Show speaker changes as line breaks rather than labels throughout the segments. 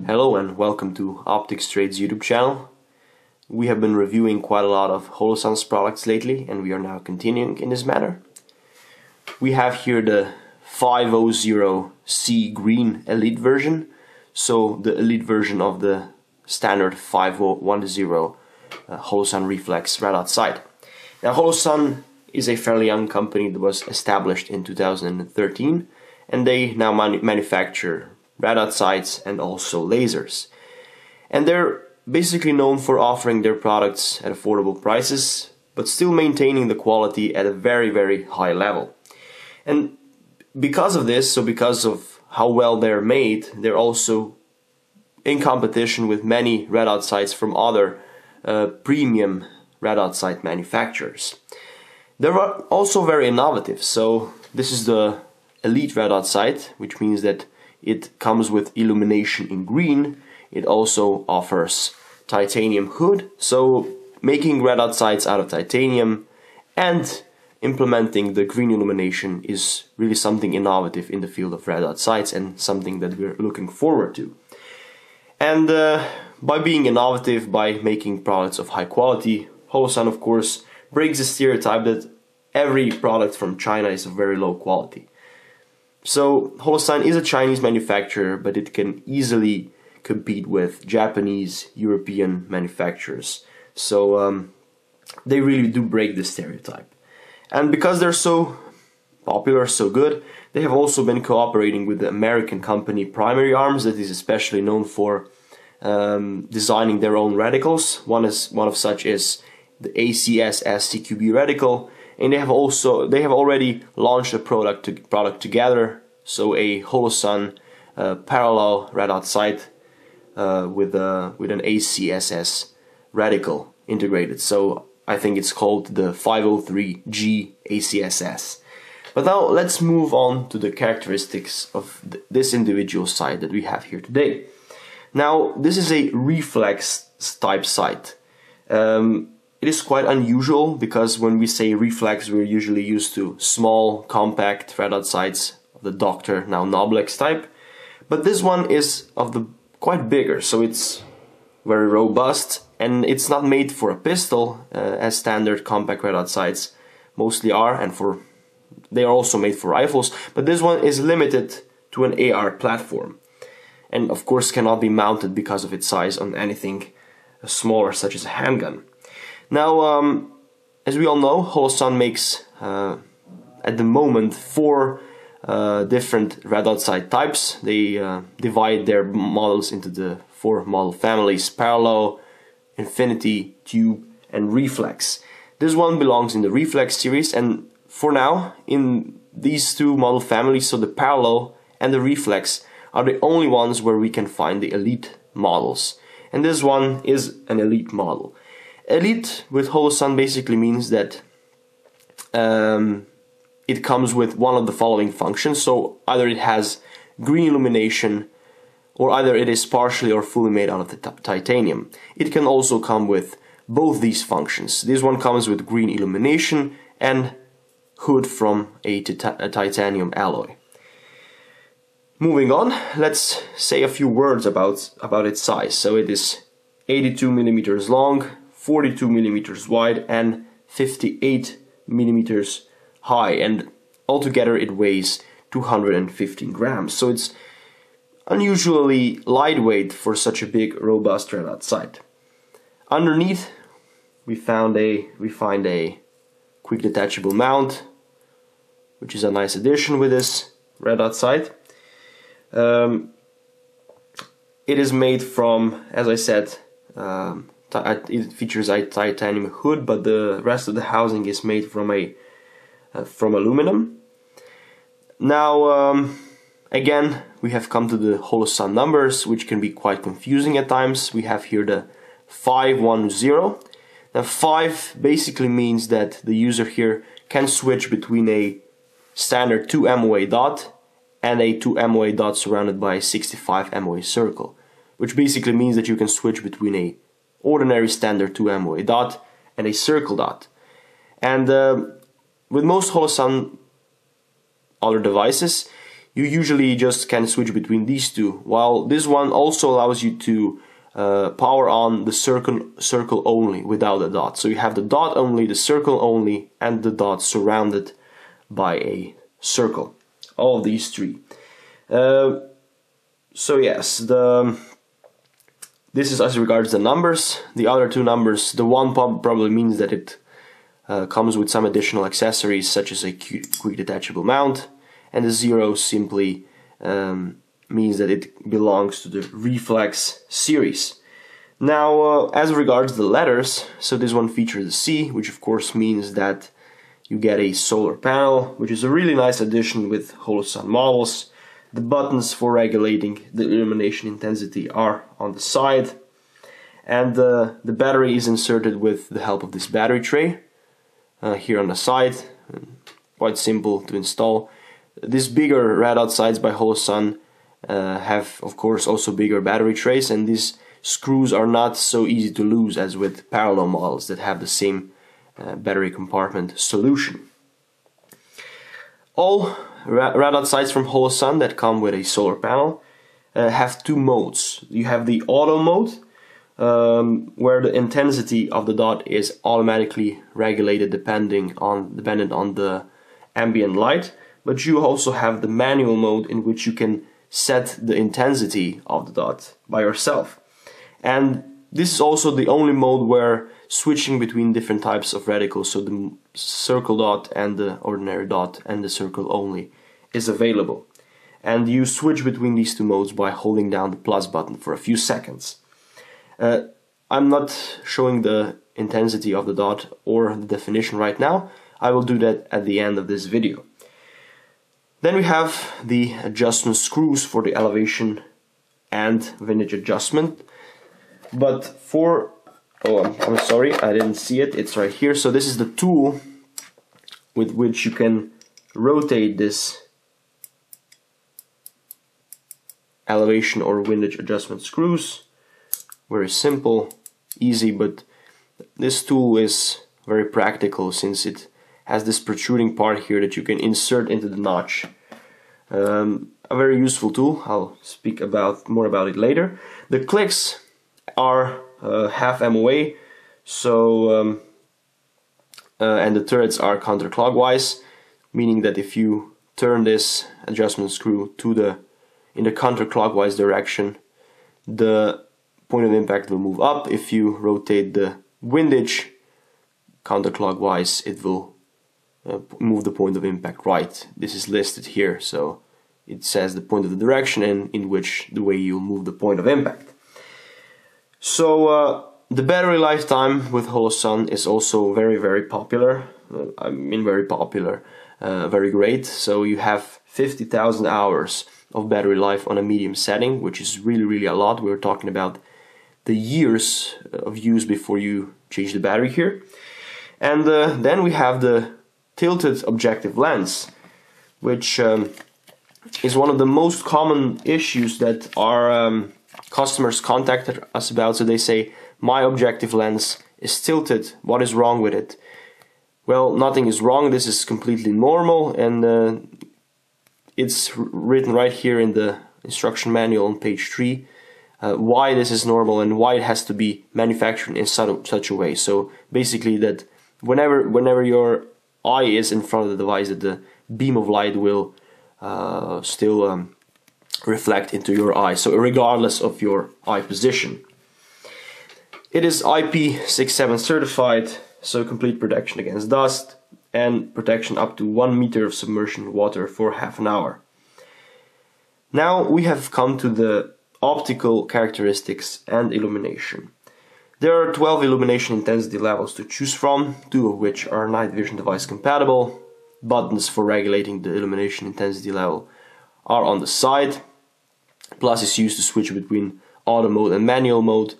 Hello and welcome to Optics Trade's YouTube channel. We have been reviewing quite a lot of Holosun's products lately, and we are now continuing in this manner. We have here the HE510C green elite version, so the elite version of the standard 5010 Holosun reflex red dot sight. Now Holosun is a fairly young company that was established in 2013, and they now manufacture red dot sights and also lasers. And they're basically known for offering their products at affordable prices, but still maintaining the quality at a very, very high level. And because of this, so because of how well they're made, they're also in competition with many red dot sights from other premium red dot sight manufacturers. They're also very innovative. So this is the elite red dot sight, which means that it comes with illumination in green. It also offers titanium hood, so making red dot sights out of titanium and implementing the green illumination is really something innovative in the field of red dot sights and something that we're looking forward to. And by being innovative, by making products of high quality, Holosun of course breaks the stereotype that every product from China is of very low quality. So Holosun is a Chinese manufacturer, but it can easily compete with Japanese, European manufacturers. So they really do break the stereotype. And because they're so popular, so good, they have also been cooperating with the American company Primary Arms, that is especially known for designing their own reticles. One of such is the ACSS CQB reticle. And they have already launched a product together, so a Holosun parallel red dot sight with an ACSS reticle integrated. So I think it's called the 503G ACSS. But now let's move on to the characteristics of this individual sight that we have here today. Now this is a reflex type sight. It is quite unusual because when we say reflex, we're usually used to small, compact red dot sights of the Doctor, now Noblex type. But this one is of the quite bigger, so it's very robust, and it's not made for a pistol as standard compact red dot sights mostly are, and they are also made for rifles. But this one is limited to an AR platform, and of course cannot be mounted because of its size on anything smaller, such as a handgun. Now, as we all know, Holosun makes, at the moment, 4 different red dot sight types. They divide their models into the 4 model families: Parallel, Infinity, Tube, and Reflex. This one belongs in the Reflex series, and for now, in these 2 model families, so the Parallel and the Reflex, are the only ones where we can find the Elite models. And this one is an Elite model. Elite with Holosun basically means that it comes with one of the following functions. So either it has green illumination, or either it is partially or fully made out of the titanium. It can also come with both these functions. This one comes with green illumination and hood from a titanium alloy. Moving on, let's say a few words about its size. So it is 82 millimeters long, 42 millimeters wide, and 58 millimeters high, and altogether it weighs 215 grams. So it's unusually lightweight for such a big, robust red dot sight. Underneath, we find a quick detachable mount, which is a nice addition with this red dot sight. It is made from, as I said, it features a titanium hood, but the rest of the housing is made from aluminum. Now, again, we have come to the Holosun numbers, which can be quite confusing at times. We have here the 510. Now 5 basically means that the user here can switch between a standard 2 MOA dot and a 2 MOA dot surrounded by a 65 MOA circle, which basically means that you can switch between a ordinary standard 2 MOA dot and a circle dot. And with most Holosun other devices, you usually just can switch between these two, while this one also allows you to power on the circle only without a dot. So you have the dot only, the circle only, and the dot surrounded by a circle. All of these three. So yes, this is as regards the numbers. The other two numbers, the one probably means that it comes with some additional accessories such as a quick detachable mount, and the 0 simply means that it belongs to the reflex series. Now, as regards the letters, so this one features a C, which of course means that you get a solar panel, which is a really nice addition with Holosun models. The buttons for regulating the illumination intensity are on the side, and the battery is inserted with the help of this battery tray here on the side. Quite simple to install. These bigger red dot sides by Holosun have of course also bigger battery trays, and these screws are not so easy to lose as with parallel models that have the same battery compartment solution. All red dot sights from Holosun that come with a solar panel have two modes. You have the auto mode, where the intensity of the dot is automatically regulated dependent on the ambient light, but you also have the manual mode in which you can set the intensity of the dot by yourself. And this is also the only mode where switching between different types of reticles, so the circle dot and the ordinary dot and the circle only, is available. And you switch between these two modes by holding down the plus button for a few seconds. I'm not showing the intensity of the dot or the definition right now. I will do that at the end of this video. Then we have the adjustment screws for the elevation and windage adjustment. But for, I'm sorry, I didn't see it, it's right here. So this is the tool with which you can rotate this elevation or windage adjustment screws. Very simple, easy, but this tool is very practical since it has this protruding part here that you can insert into the notch. A very useful tool. I'll speak more about it later. The clicks are half MOA, so and the turrets are counterclockwise, meaning that if you turn this adjustment screw in the counterclockwise direction, the point of impact will move up. If you rotate the windage counterclockwise, it will move the point of impact right. This is listed here, so it says the point of the direction and in which the way you'll move the point of impact. So the battery lifetime with Holosun is also very popular. I mean very popular, very great. So you have 50,000 hours of battery life on a medium setting, which is really a lot. We're talking about the years of use before you change the battery here. And then we have the tilted objective lens, which is one of the most common issues that our customers contacted us about. So they say, my objective lens is tilted, what is wrong with it? Well, nothing is wrong, this is completely normal, and it's written right here in the instruction manual on page 3 why this is normal and why it has to be manufactured in such a way. So basically that whenever your eye is in front of the device, that the beam of light will still reflect into your eye, so regardless of your eye position. It is IP67 certified, so complete protection against dust and protection up to 1 meter of submersion in water for half an hour. Now we have come to the optical characteristics and illumination. There are 12 illumination intensity levels to choose from, 2 of which are night vision device compatible. Buttons for regulating the illumination intensity level are on the side. Plus is used to switch between auto mode and manual mode.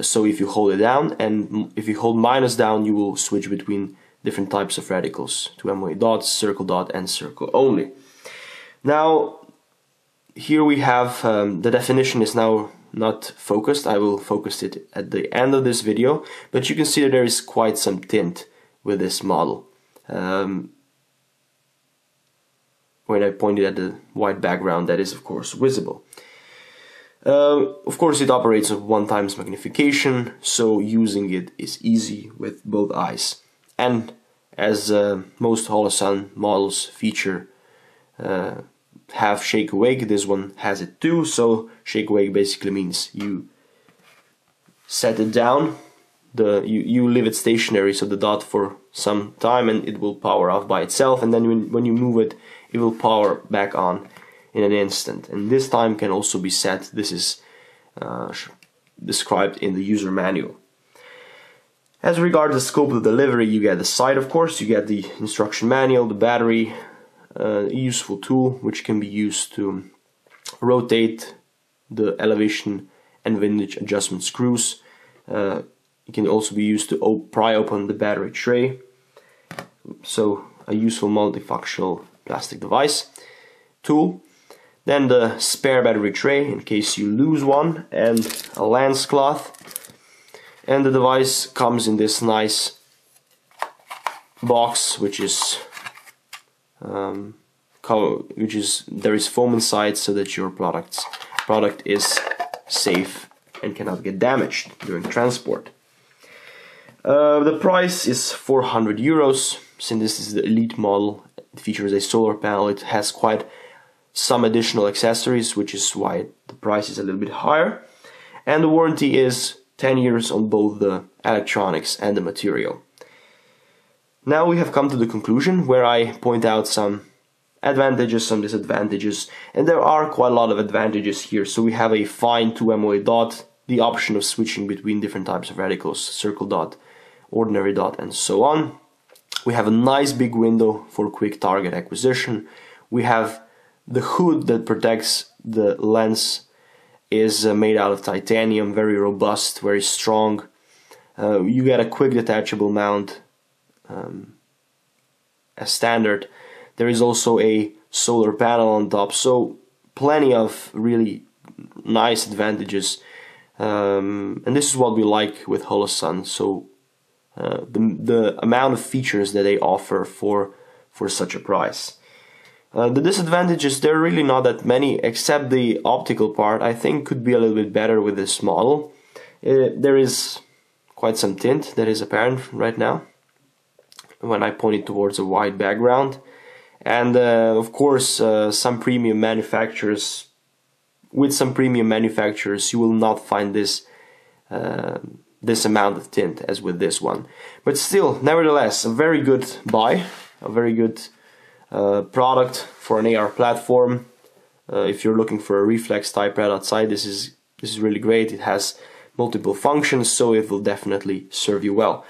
So if you hold it down and if you hold minus down, you will switch between different types of reticles to MOA dots, circle dot and circle only. Now here we have the definition is now not focused. I will focus it at the end of this video, but you can see that there is quite some tint with this model. when I pointed at the white background, that is of course visible. Of course it operates at 1x magnification, so using it is easy with both eyes. And as most Holosun models feature have shake awake, this one has it too. So shake awake basically means you set it down, you leave it stationary, so the dot, for some time, and it will power off by itself, and then when you move it, it will power back on in an instant. And this time can also be set. This is described in the user manual. As regards the scope of delivery, you get the sight, of course, you get the instruction manual, the battery, a useful tool which can be used to rotate the elevation and windage adjustment screws. It can also be used to pry open the battery tray. So a useful multifunctional plastic device tool. Then the spare battery tray in case you lose one, and a lens cloth. And the device comes in this nice box, which is there is foam inside, so that your product is safe and cannot get damaged during transport. The price is 400 euros. Since this is the elite model, it features a solar panel. It has quite some additional accessories, which is why the price is a little bit higher. And the warranty is 10 years on both the electronics and the material. Now we have come to the conclusion, where I point out some advantages, some disadvantages, and there are quite a lot of advantages here. So we have a fine 2 MOA dot, the option of switching between different types of reticles, circle dot, ordinary dot, and so on. We have a nice big window for quick target acquisition. We have the hood that protects the lens is made out of titanium, very robust, very strong. You get a quick detachable mount as standard. There is also a solar panel on top, so plenty of really nice advantages. And this is what we like with Holosun. So the amount of features that they offer for such a price. The disadvantages, there are really not that many, except the optical part. I think could be a little bit better with this model. There is quite some tint that is apparent right now when I point it towards a white background. And of course, some premium manufacturers, with some premium manufacturers, you will not find this this amount of tint as with this one. But still, nevertheless, a very good buy, a very good product for an AR platform. If you're looking for a reflex type red outside, this is really great. It has multiple functions, so it will definitely serve you well.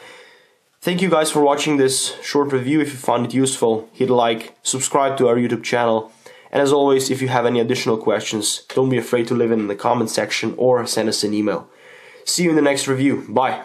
Thank you guys for watching this short review. If you found it useful, hit a like, subscribe to our YouTube channel, and as always, if you have any additional questions, don't be afraid to leave it in the comment section or send us an email. See you in the next review. Bye.